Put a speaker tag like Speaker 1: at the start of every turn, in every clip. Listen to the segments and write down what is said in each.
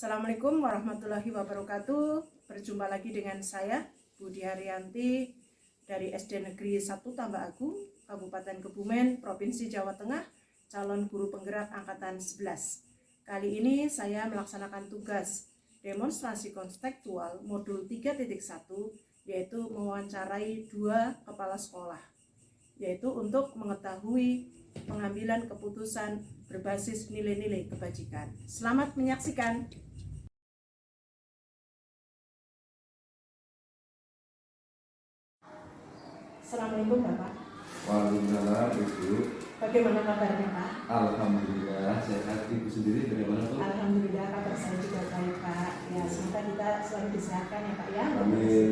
Speaker 1: Assalamualaikum warahmatullahi wabarakatuh. Berjumpa lagi dengan saya, Budi Haryanti dari SD Negeri 1 Tambak Agung, Kabupaten Kebumen, Provinsi Jawa Tengah, calon guru penggerak angkatan 11. Kali ini saya melaksanakan tugas demonstrasi kontekstual modul 3.1, yaitu mewawancarai 2 kepala sekolah, yaitu untuk mengetahui pengambilan keputusan berbasis nilai-nilai kebajikan. Selamat menyaksikan. Assalamualaikum Bapak.
Speaker 2: Waalaikumsalam Ibu.
Speaker 1: Bagaimana kabarnya Pak?
Speaker 2: Alhamdulillah sehat. Ibu sendiri bagaimana Pak?
Speaker 1: Alhamdulillah kabar saya juga baik Pak. Ya semoga kita selalu disehatkan ya Pak ya.
Speaker 2: Amin.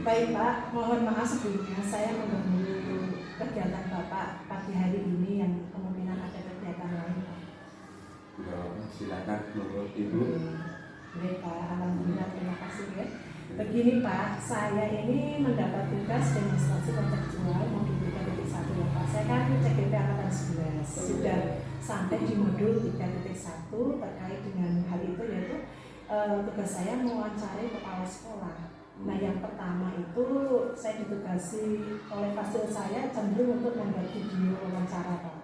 Speaker 1: Baik Pak, mohon maaf sebelumnya saya mengganggu kegiatan Bapak pagi hari ini yang kemungkinan ada kegiatan lain Pak.
Speaker 2: Ya, silakan menurut Ibu.
Speaker 1: Baik Pak, alhamdulillah terima kasih ya. Begini Pak, saya ini mendapat tugas demonstrasi kontekstual modul 3.1 ya Pak. Saya kan CGP angkatan 11 sudah sampai di modul 3.1 terkait dengan hal itu, yaitu tugas saya mewawancarai kepala sekolah. Nah yang pertama itu saya ditugasi oleh fasil saya cenderung untuk membuat video wawancara Pak.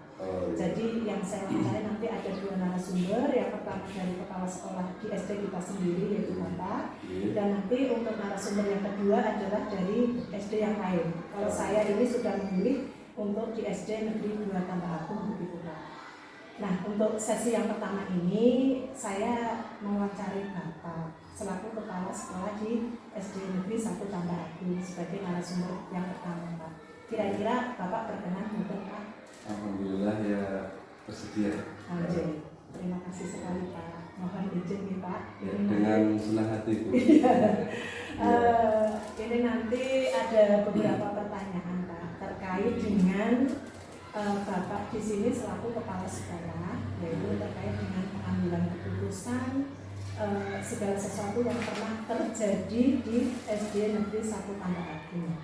Speaker 1: Jadi yang saya wawancarai nanti ada 2 narasumber. Yang pertama dari kepala sekolah di SD kita sendiri yaitu Bapak, dan nanti untuk narasumber yang kedua adalah dari SD yang lain. Kalau saya ini sudah memilih untuk di SD Negeri 2 Tambak Agung begitu Pak. Nah untuk sesi yang pertama ini saya mewawancarai Bapak selaku kepala sekolah di SD Negeri 1 Tambak Agung sebagai narasumber yang pertama Pak. Kira-kira Bapak berkenan untuk Pak?
Speaker 2: Alhamdulillah ya bersedia.
Speaker 1: Terima kasih sekali Pak. Mohon izin nih Pak.
Speaker 2: Ya, dengan senang hati Bu.
Speaker 1: Ini nanti ada beberapa pertanyaan Pak terkait dengan Bapak di sini selaku kepala sekolah, yaitu terkait dengan pengambilan keputusan segala sesuatu yang pernah terjadi di SD Negeri 1 Tambak Agung.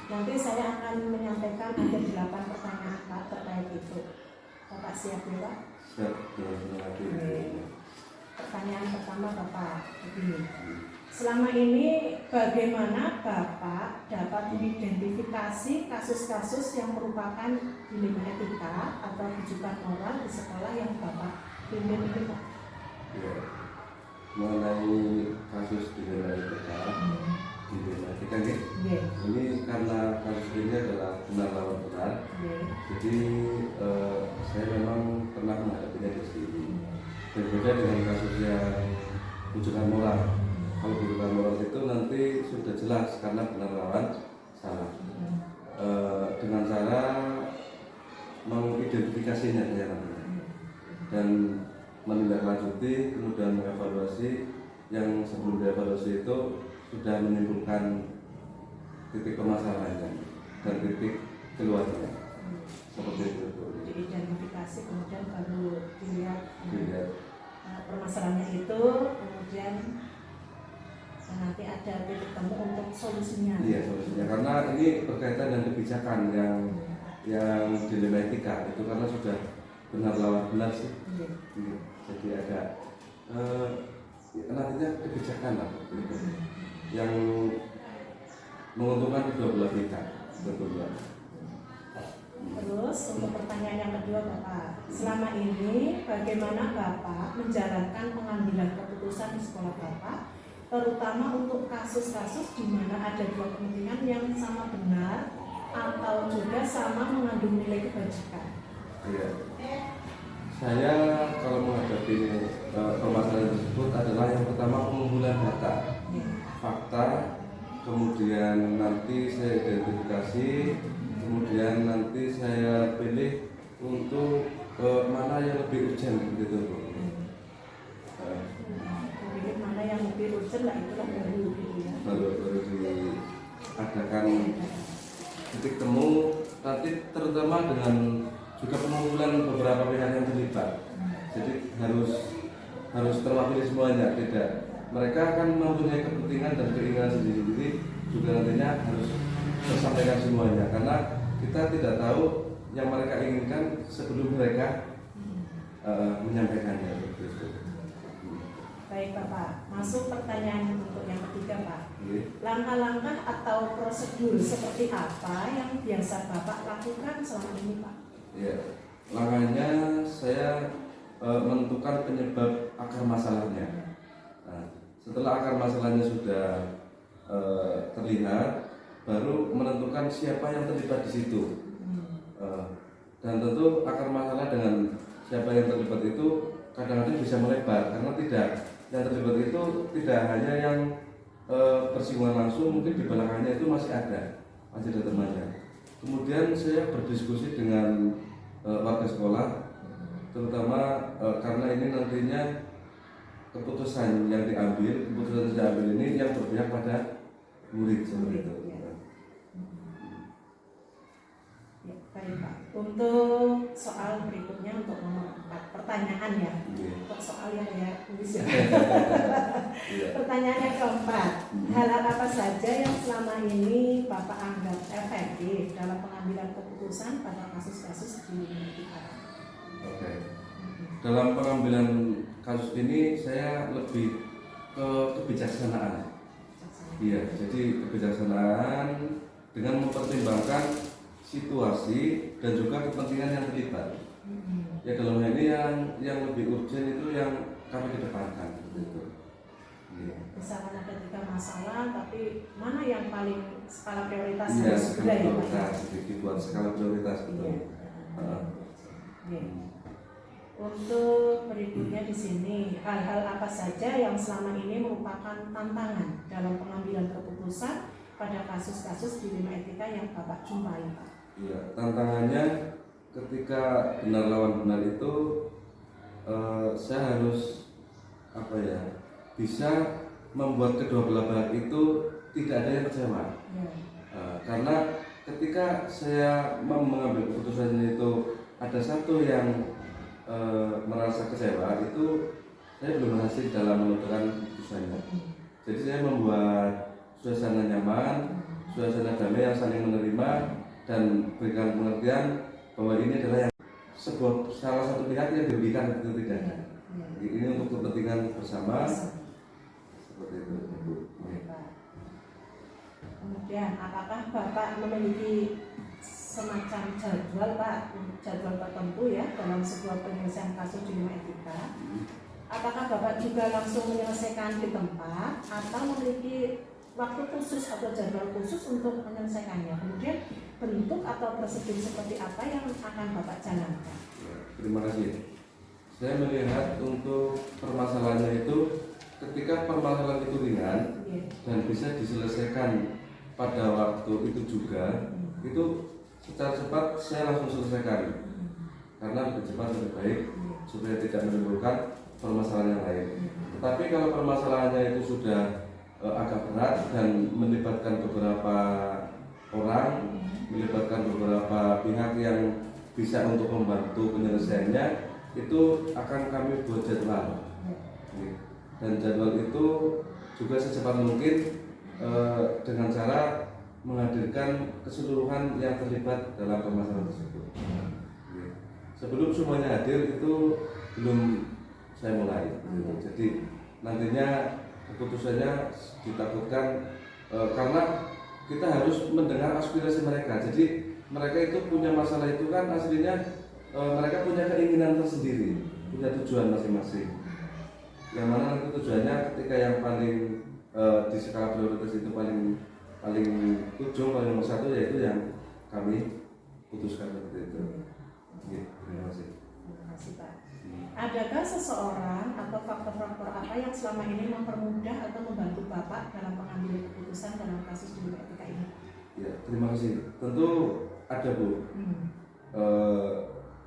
Speaker 1: Nanti saya akan menyampaikan ada 8 pertanyaan Pak terkait itu. Bapak siap ya Pak?
Speaker 2: Siap, dengan hati.
Speaker 1: Pertanyaan pertama Bapak begini. Selama ini bagaimana Bapak dapat mengidentifikasi kasus-kasus yang merupakan dilema etika atau rujukan moral di sekolah yang Bapak pimpin ini Pak?
Speaker 2: Ya, mengenai kasus dilema etika. Ini karena kasus ini adalah benar lawan benar. Jadi saya memang pernah menghadapinya di sini. Berbeda dengan kasus yang rujukan moral. Kalau rujukan moral itu nanti sudah jelas karena benar lawan salah. Dengan cara mengidentifikasinya ya namanya, dan menindaklanjuti, kemudian mengevaluasi yang sebelum dievaluasi itu sudah menimbulkan titik permasalahannya dan titik keluarnya. Seperti itu.
Speaker 1: Jadi identifikasi kemudian baru dilihat permasalahannya itu, kemudian nanti ada titik temu untuk solusinya.
Speaker 2: Iya, solusinya. Karena ini berkaitan dengan kebijakan yang dilema etika itu, karena sudah benar lawan benar sih. Jadi ada nantinya kebijakan lah yang menguntungkan kedua belah pihak tentunya.
Speaker 1: Terus untuk pertanyaan yang kedua Bapak, selama ini bagaimana Bapak menjalankan pengambilan keputusan di sekolah Bapak, terutama untuk kasus-kasus di mana ada 2 kepentingan yang sama benar atau juga sama mengandung nilai kebajikan?
Speaker 2: Iya. Saya kalau menghadapi permasalahan tersebut adalah yang pertama pengumpulan data, fakta, kemudian nanti saya identifikasi, kemudian nanti saya pilih untuk mana yang lebih urgent gitu.
Speaker 1: Pilih mana yang lebih urgent lah, itulah baru ya.
Speaker 2: Baru diadakan titik temu, nanti terutama dengan juga pengumpulan beberapa pihak yang terlibat. Jadi harus terwakili semuanya, tidak. Mereka akan mempunyai kepentingan dan keinginan sendiri-sendiri, juga nantinya harus tersampaikan semuanya, karena kita tidak tahu yang mereka inginkan sebelum mereka menyampaikannya.
Speaker 1: Baik Bapak, masuk pertanyaan untuk yang ketiga Pak.
Speaker 2: Oke.
Speaker 1: Langkah-langkah atau prosedur seperti apa yang biasa Bapak lakukan selama ini Pak?
Speaker 2: Ya, langkahnya saya menentukan penyebab akar masalahnya. Nah, setelah akar masalahnya sudah terlihat, baru menentukan siapa yang terlibat di situ. Dan tentu akar masalah dengan siapa yang terlibat itu kadang-kadang bisa melebar, karena yang terlibat itu tidak hanya yang bersinggungan langsung, mungkin di belakangnya itu masih ada temannya. Kemudian saya berdiskusi dengan warga sekolah, terutama karena ini nantinya keputusan yang diambil ini yang berpihak pada murid seperti itu.
Speaker 1: Ya, baik Pak. Untuk soal berikutnya untuk nomor 4, pertanyaan ya. Untuk soal yang ya tulis ya. Pertanyaan yang keempat, hal apa saja yang selama ini Bapak anggap efektif dalam pengambilan keputusan pada kasus-kasus di kita?
Speaker 2: Oke. Dalam pengambilan kasus ini saya lebih ke kebijaksanaan. Iya, jadi kebijaksanaan dengan mempertimbangkan situasi dan juga kepentingan yang terlibat. Ya dalam hal ini yang lebih urgent itu yang kami kedepankan gitu. Iya.
Speaker 1: Misalkan ada 3 masalah, tapi mana yang paling skala prioritas
Speaker 2: Iya,
Speaker 1: harus
Speaker 2: skala
Speaker 1: segera ya Pak?
Speaker 2: prioritas, dibuat skala prioritas betul.
Speaker 1: Iya. Iya. Untuk berikutnya di sini, hal-hal apa saja yang selama ini merupakan tantangan dalam pengambilan keputusan pada kasus-kasus dilema etika yang Bapak jumpai, Pak?
Speaker 2: Iya, tantangannya ketika benar lawan benar itu saya harus bisa membuat kedua belah pihak itu tidak ada yang kecewa.
Speaker 1: Ya.
Speaker 2: Karena ketika saya mengambil keputusan itu ada satu yang merasa kecewa, itu saya belum berhasil dalam menentukan keputusannya. Jadi saya membuat suasana nyaman, suasana damai yang saling menerima dan berikan pengertian bahwa ini adalah yang salah satu pihak yang dirugikan, itu tidak ada. Ini untuk kepentingan bersama. Seperti itu.
Speaker 1: Kemudian apakah Bapak memiliki semacam jadwal Pak, jadwal tertentu ya dalam sebuah penyelesaian kasus dilema etika? Apakah Bapak juga langsung menyelesaikan di tempat atau memiliki waktu khusus atau jadwal khusus untuk menyelesaikannya? Kemudian bentuk atau prosedur seperti apa yang akan Bapak jalankan?
Speaker 2: Terima kasih. Saya melihat untuk permasalahannya itu, ketika permasalahan itu ringan dan bisa diselesaikan pada waktu itu juga, itu secara cepat saya langsung selesaikan, karena lebih cepat lebih baik supaya tidak menimbulkan permasalahan yang lain. Tetapi kalau permasalahannya itu sudah agak berat dan melibatkan beberapa orang, melibatkan beberapa pihak yang bisa untuk membantu penyelesaiannya, itu akan kami buat jadwal. Dan jadwal itu juga secepat mungkin dengan cara menghadirkan keseluruhan yang terlibat dalam permasalahan tersebut. Sebelum semuanya hadir itu belum saya mulai. Jadi nantinya keputusannya ditakutkan karena kita harus mendengar aspirasi mereka. Jadi mereka itu punya masalah itu kan aslinya mereka punya keinginan tersendiri, punya tujuan masing-masing. Yang mana nanti tujuannya ketika yang paling di skala prioritas itu paling ujung, paling nomor 1, yaitu yang kami putuskan seperti itu. Terima kasih.
Speaker 1: Terima kasih Pak. Adakah seseorang atau faktor-faktor apa yang selama ini mempermudah atau membantu Bapak dalam mengambil keputusan dalam kasus dilema etika ini?
Speaker 2: Ya, terima kasih. Tentu ada Bu.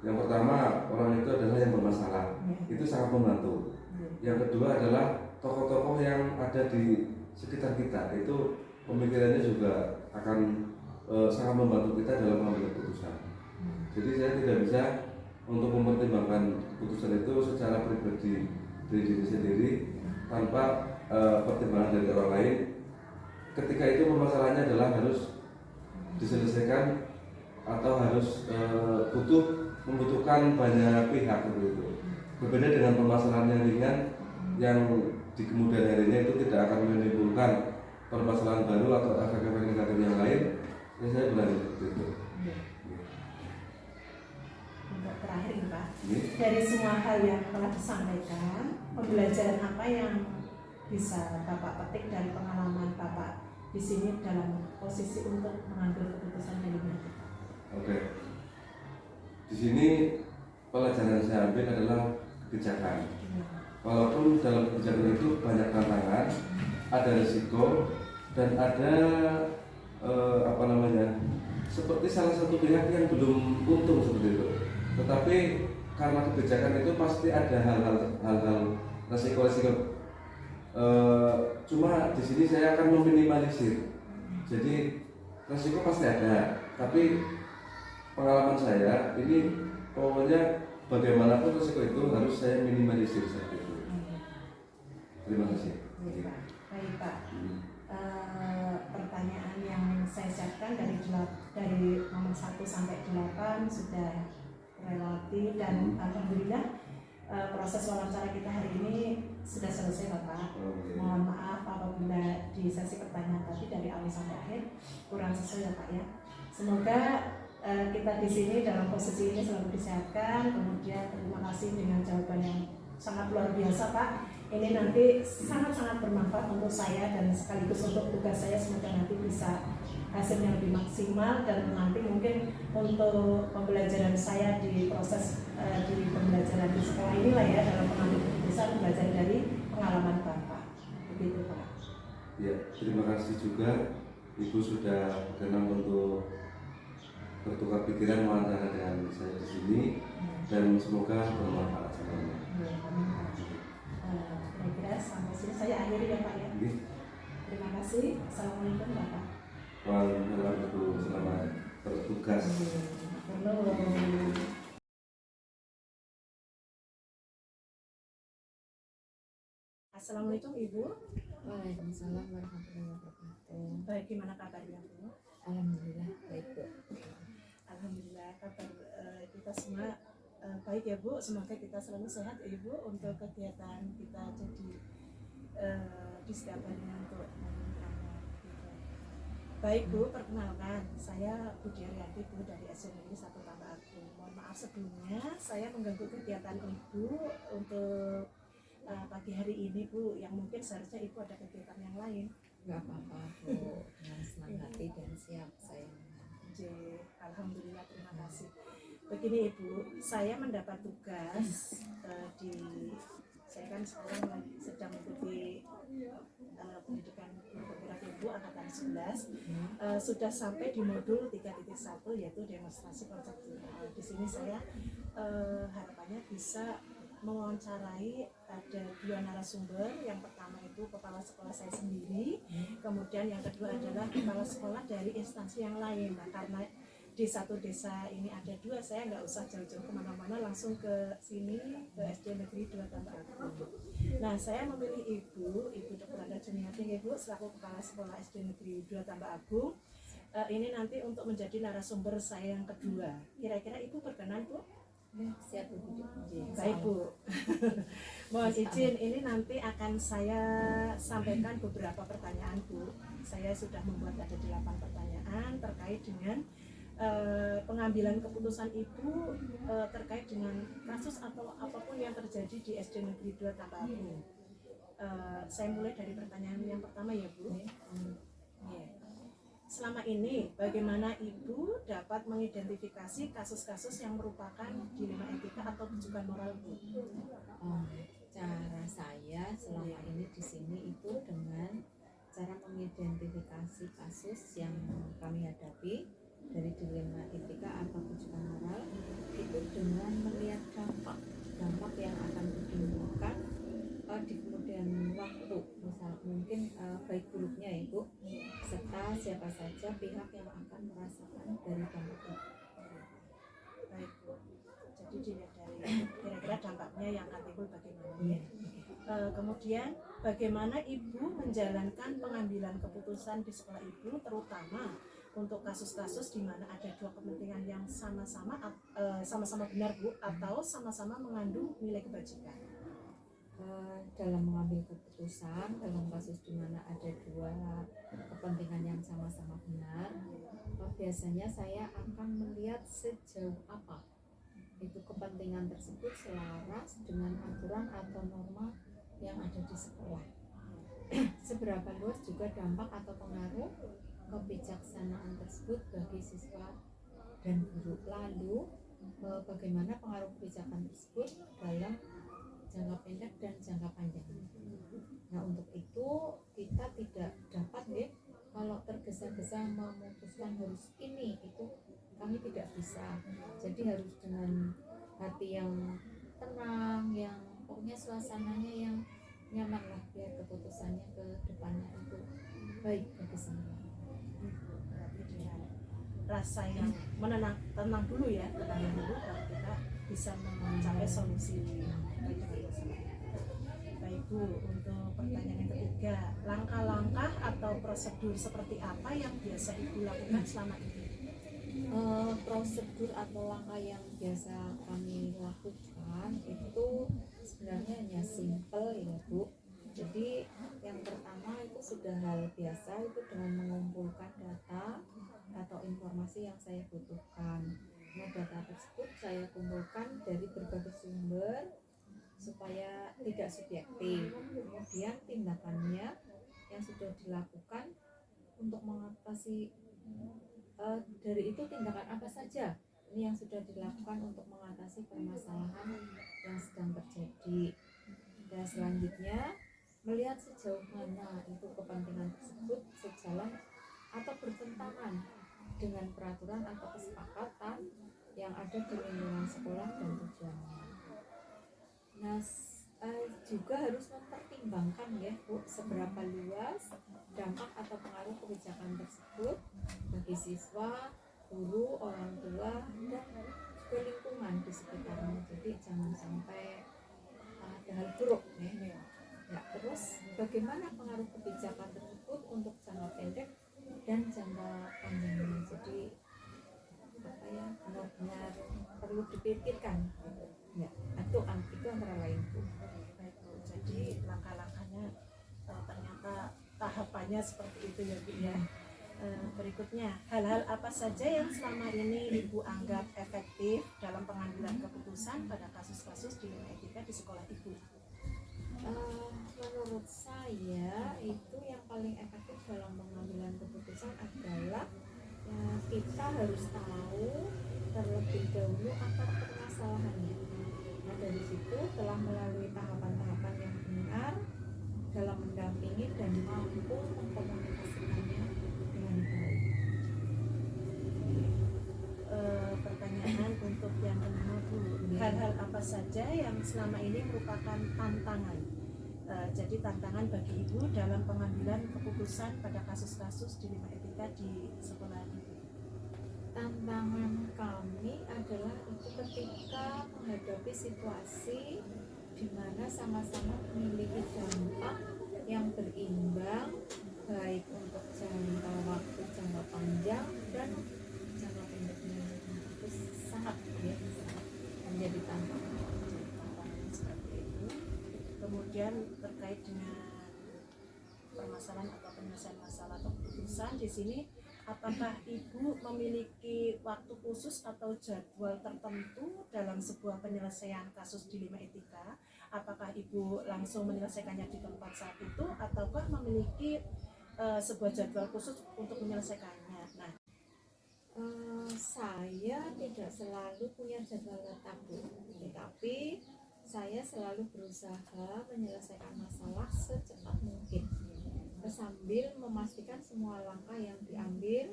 Speaker 2: Yang pertama, orang itu adalah yang bermasalah. Itu sangat membantu. Yang kedua adalah tokoh-tokoh yang ada di sekitar kita, itu pemikirannya juga akan sangat membantu kita dalam mengambil keputusan. Jadi saya tidak bisa untuk mempertimbangkan keputusan itu secara pribadi dari diri sendiri tanpa pertimbangan dari orang lain. Ketika itu permasalahannya adalah harus diselesaikan atau harus membutuhkan banyak pihak begitu. Berbeda dengan permasalahan yang ringan yang di kemudian harinya itu tidak akan menimbulkan permasalahan baru atau efek-efek negatif yang lain, ya saya berani seperti itu.
Speaker 1: Untuk terakhir nih Pak,
Speaker 2: Ini
Speaker 1: dari semua hal yang telah disampaikan, pembelajaran apa yang bisa Bapak petik dari pengalaman Bapak di sini dalam posisi untuk mengambil keputusan yang dimiliki Pak?
Speaker 2: oke. Di sini pelajaran yang saya ambil adalah kebijakan. Walaupun dalam kebijakan itu banyak tantangan, ada risiko, dan ada seperti salah satu pihak yang belum untung seperti itu. Tetapi karena kebijakan itu pasti ada hal-hal resiko-resiko. Cuma di sini saya akan meminimalisir. Jadi resiko pasti ada, tapi pengalaman saya ini pokoknya bagaimanapun resiko itu harus saya minimalisir seperti itu. Terima kasih.
Speaker 1: Baik Pak. Pertanyaan yang saya siapkan dari nomor 1 sampai 8 sudah relatif dan alhamdulillah proses wawancara kita hari ini sudah selesai Bapak. Mohon maaf apabila di sesi pertanyaan tadi dari awal sampai akhir kurang sesuai ya Pak ya. Semoga kita di sini dalam posisi ini selalu disehatkan. Kemudian terima kasih dengan jawaban yang sangat luar biasa Pak. Ini nanti sangat-sangat bermanfaat untuk saya dan sekaligus untuk tugas saya. Semoga nanti bisa hasilnya lebih maksimal dan nanti mungkin untuk pembelajaran saya di proses di pembelajaran di sekolah inilah ya, dalam pengambil keputusan belajar dari pengalaman Bapak. Begitu Pak.
Speaker 2: Ya, terima kasih juga Ibu sudah berkenan untuk bertukar pikiran wawancara dengan saya di sini dan semoga bermanfaat semuanya.
Speaker 1: Kira-kira sampai sini saya akhiri ya Pak ya. Terima kasih. Assalamualaikum Bapak.
Speaker 2: Waalaikumsalam, selamat bertugas.
Speaker 1: Assalamualaikum Ibu.
Speaker 3: Waalaikumsalam warahmatullahi wabarakatuh.
Speaker 1: Baik, gimana kabarnya Bu?
Speaker 3: Alhamdulillah baik Bu.
Speaker 1: Alhamdulillah kabar kita semua baik ya Bu. Semoga kita selalu sehat ya Ibu untuk kegiatan kita jadi di setiap harinya untuk meningkatkan gitu. Baik Bu, perkenalkan saya Budi Ariyanti Bu dari SMI 1 Tambak Agung. Mohon maaf sebelumnya saya mengganggu kegiatan Ibu untuk pagi hari ini Bu, yang mungkin seharusnya Ibu ada kegiatan yang lain.
Speaker 3: Gak apa-apa Bu, dengan senang hati dan siap saya.
Speaker 1: Alhamdulillah, terima kasih. Begini Ibu, saya mendapat tugas saya kan sekarang sedang mengikuti pendidikan perwira Ibu angkatan 11, sudah sampai di modul 3.1 yaitu demonstrasi konseptual. Di sini saya harapannya bisa mewawancarai ada 2 narasumber. Yang pertama itu kepala sekolah saya sendiri, kemudian yang kedua adalah kepala sekolah dari instansi yang lain. Nah, karena di satu desa ini ada 2, saya nggak usah jauh-jauh kemana-mana, langsung ke sini, ke SD Negeri 2 Tambak Agung. Nah, saya memilih Ibu Dr. Anda Juniati Ibu selaku kepala sekolah SD Negeri 2 Tambak Agung. Ini nanti untuk menjadi narasumber saya yang kedua. Kira-kira Ibu berkenan Bu?
Speaker 3: Ya, siap Bu.
Speaker 1: Baik Bu. Mohon izin, ini nanti akan saya sampaikan beberapa pertanyaan Bu. Saya sudah membuat ada 8 pertanyaan terkait dengan pengambilan keputusan Ibu terkait dengan kasus atau apapun yang terjadi di SD Negeri 2 Tambak Agung. Saya mulai dari pertanyaan yang pertama ya Bu. Selama ini bagaimana Ibu dapat mengidentifikasi kasus-kasus yang merupakan dilema etika atau kejukan moral Bu?
Speaker 3: Cara saya selama ini di sini itu dengan cara mengidentifikasi kasus yang kami hadapi dari dilema etika atau kejukan moral itu dengan melihat dampak yang akan ditimbulkan di kemudian waktu, misal mungkin baik buruknya Ibu, serta siapa saja pihak yang akan merasakan dari dampak itu.
Speaker 1: Baik Bu, jadi dilihat dari kira-kira dampaknya yang akan timbul bagaimana ya. Kemudian bagaimana Ibu menjalankan pengambilan keputusan di sekolah Ibu, terutama untuk kasus-kasus di mana ada 2 kepentingan yang sama-sama benar Bu, atau sama-sama mengandung nilai kebajikan.
Speaker 3: dalam mengambil keputusan dalam kasus di mana ada dua kepentingan yang sama-sama benar, biasanya saya akan melihat sejauh apa itu kepentingan tersebut selaras dengan aturan atau norma yang ada di sekolah. Seberapa luas juga dampak atau pengaruh kebijaksanaan tersebut bagi siswa dan guru. Lalu bagaimana pengaruh kebijakan tersebut dalam jangka pendek dan jangka panjang. Nah, untuk itu kita tidak dapat kalau tergesa-gesa memutuskan harus ini itu, kami tidak bisa. Jadi harus dengan hati yang tenang, yang pokoknya suasananya yang nyaman lah, biar keputusannya ke depannya itu baik bagi semua.
Speaker 1: Berarti dengan rasa yang tenang dulu ya, tenang dulu baru kita bisa mencapai solusi baik dengan masalah. Baik Bu, untuk pertanyaan yang ketiga, langkah-langkah atau prosedur seperti apa yang biasa Ibu lakukan selama ini?
Speaker 3: Prosedur atau langkah yang biasa kami lakukan itu sebenarnya hanya simple ya Bu. Jadi yang pertama itu sudah hal biasa, itu dengan mengumpulkan data atau informasi yang saya butuhkan. Nah, data tersebut saya kumpulkan dari berbagai sumber supaya tidak subjektif. Kemudian tindakannya yang sudah dilakukan untuk mengatasi dari itu, tindakan apa saja ini yang sudah dilakukan untuk mengatasi permasalahan yang sedang terjadi. Dan selanjutnya melihat sejauh mana itu kepentingan tersebut sejalan atau bertentangan dengan peraturan atau kesepakatan yang ada di lingkungan sekolah dan tujuannya. Nah, juga harus mempertimbangkan ya Bu, seberapa luas dampak atau pengaruh kebijakan tersebut bagi siswa, guru, orang tua, dan juga lingkungan di sekitarnya. Jadi jangan sampai ada hal buruk ya. Ya, terus bagaimana pengaruh kebijakan tersebut untuk jangka pendek dan jangka panjangnya. Jadi apa ya, benar-benar perlu dipikirkan ya. Itu antara lain Bu.
Speaker 1: Baik Bu, jadi langkah-langkahnya ternyata tahapannya seperti itu ya Bu ya. Berikutnya, hal-hal apa saja yang selama ini Ibu anggap efektif dalam pengambilan keputusan pada kasus-kasus di etika di sekolah Ibu?
Speaker 3: Menurut saya itu yang paling efektif dalam pengambilan keputusan adalah kita harus tahu terlebih dahulu akar permasalahannya. Nah, dari situ telah melalui tahapan-tahapan yang benar dalam mendampingi dan mampu mengkomunikasikannya dengan baik.
Speaker 1: Pertanyaan untuk yang kedua Bu, hal-hal apa saja yang selama ini merupakan tantangan? Jadi tantangan bagi Ibu dalam pengambilan keputusan pada kasus-kasus dilema etika di sekolah Ibu.
Speaker 3: Tantangan kami adalah itu ketika menghadapi situasi di mana sama-sama memiliki dampak yang berimbang, baik untuk jangka waktu jangka panjang dan jangka pendeknya. Itu sangat menjadi tantangan
Speaker 1: Seperti itu. Kemudian terkait dengan permasalahan atau penyelesaian masalah atau keputusan di sini, apakah Ibu memiliki waktu khusus atau jadwal tertentu dalam sebuah penyelesaian kasus dilema etika? Apakah Ibu langsung menyelesaikannya di tempat saat itu, ataukah memiliki sebuah jadwal khusus untuk menyelesaikannya? Nah,
Speaker 3: saya tidak selalu punya jadwal tetap Bu, tetapi saya selalu berusaha menyelesaikan masalah secepat mungkin sambil memastikan semua langkah yang diambil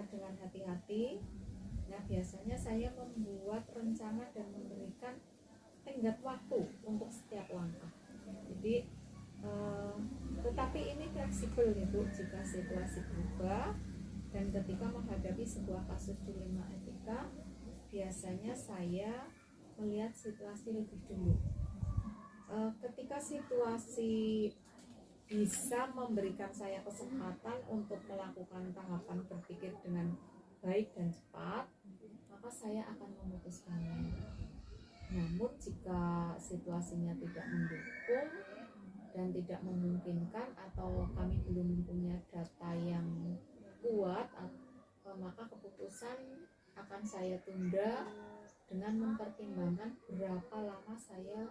Speaker 3: dengan hati-hati. Nah, biasanya saya membuat rencana dan memberikan tenggat waktu untuk setiap langkah. Jadi tetapi ini fleksibel ya Bu, jika situasi berubah dan ketika menghadapi sebuah kasus dilema etika, biasanya saya melihat situasi lebih dulu. Ketika situasi bisa memberikan saya kesempatan untuk melakukan tahapan berpikir dengan baik dan cepat, maka saya akan memutuskannya. Namun jika situasinya tidak mendukung dan tidak memungkinkan atau kami belum mempunyai data yang kuat, maka keputusan akan saya tunda dengan mempertimbangkan berapa lama saya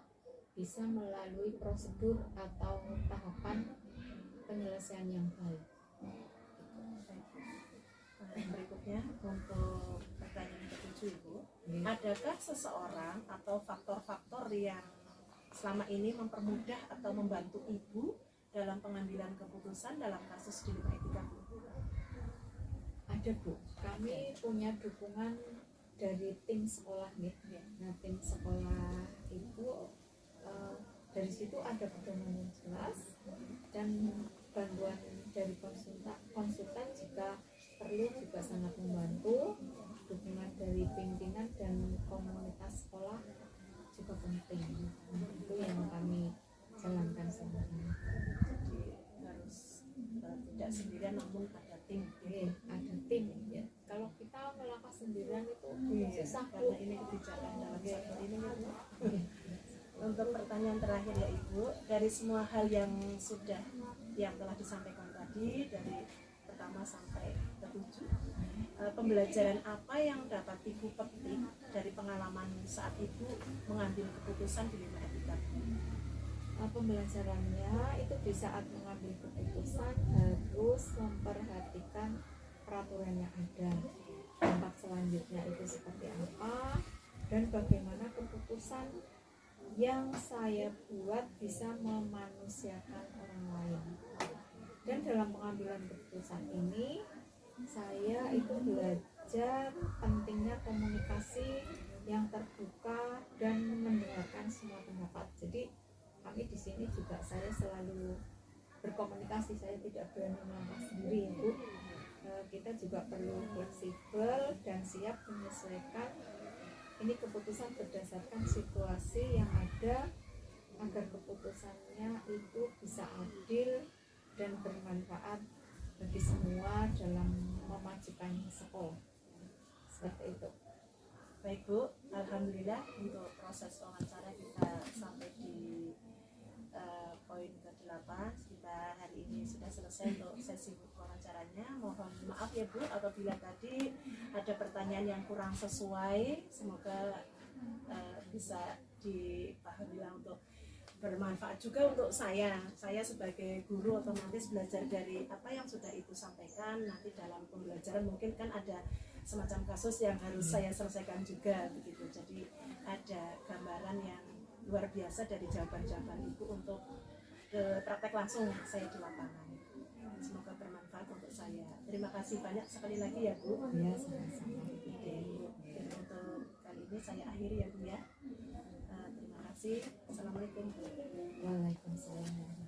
Speaker 3: bisa melalui prosedur atau tahapan penyelesaian yang baik.
Speaker 1: Berikutnya untuk pertanyaan ketujuh, Ibu, adakah seseorang atau faktor-faktor yang selama ini mempermudah atau membantu Ibu dalam pengambilan keputusan dalam kasus dilema etika?
Speaker 3: Ada, Bu, kami punya dukungan dari tim sekolah nih. Nah, tim sekolah itu dari situ ada pedoman yang jelas dan bantuan dari konsultan jika perlu juga sangat membantu. Dukungan dari pimpinan dan komunitas sekolah juga penting. Itu yang kami jalankan selama ini.
Speaker 1: Jadi harus tidak sendirian namun ada tim.
Speaker 3: Ada tim ya. Kalau kita melangkah sendirian itu susah,
Speaker 1: karena ini kebijakan dalam sektor ini, Ibu. Untuk pertanyaan terakhir ya Ibu, dari semua hal yang telah disampaikan tadi dari pertama sampai ketujuh, pembelajaran apa yang dapat Ibu petik dari pengalaman saat Ibu mengambil keputusan dilema etika?
Speaker 3: Pembelajarannya itu di saat mengambil keputusan harus memperhatikan peraturan yang ada, dampak selanjutnya itu seperti apa, dan bagaimana keputusan yang saya buat bisa memanusiakan orang lain. Dan dalam pengambilan keputusan ini saya itu belajar pentingnya komunikasi yang terbuka dan mendengarkan semua pendapat. Jadi kami di sini juga saya selalu berkomunikasi, saya tidak berani melangkah sendiri, Ibu. Kita juga perlu fleksibel dan siap menyesuaikan ini keputusan berdasarkan situasi yang ada agar keputusannya itu bisa adil dan bermanfaat bagi semua dalam memajukan sekolah. Seperti itu.
Speaker 1: Baik Bu, alhamdulillah untuk proses wawancara kita sampai di poin ke-8. Kita hari ini sudah selesai untuk sesi wawancaranya. Mohon maaf ya Bu apabila tadi ada pertanyaan yang kurang sesuai. Semoga bisa dipahami lah untuk bermanfaat juga untuk saya sebagai guru otomatis belajar dari apa yang sudah Ibu sampaikan. Nanti dalam pembelajaran mungkin kan ada semacam kasus yang harus saya selesaikan juga begitu. Jadi ada gambaran yang luar biasa dari jawaban-jawaban Ibu untuk praktek langsung saya di lapangan. Semoga bermanfaat untuk saya. Terima kasih banyak sekali lagi ya Bu.
Speaker 3: Ya, sama-sama.
Speaker 1: Dan untuk kali ini saya akhiri ya Bu ya. Terima kasih. Assalamualaikum.
Speaker 3: Waalaikumsalam.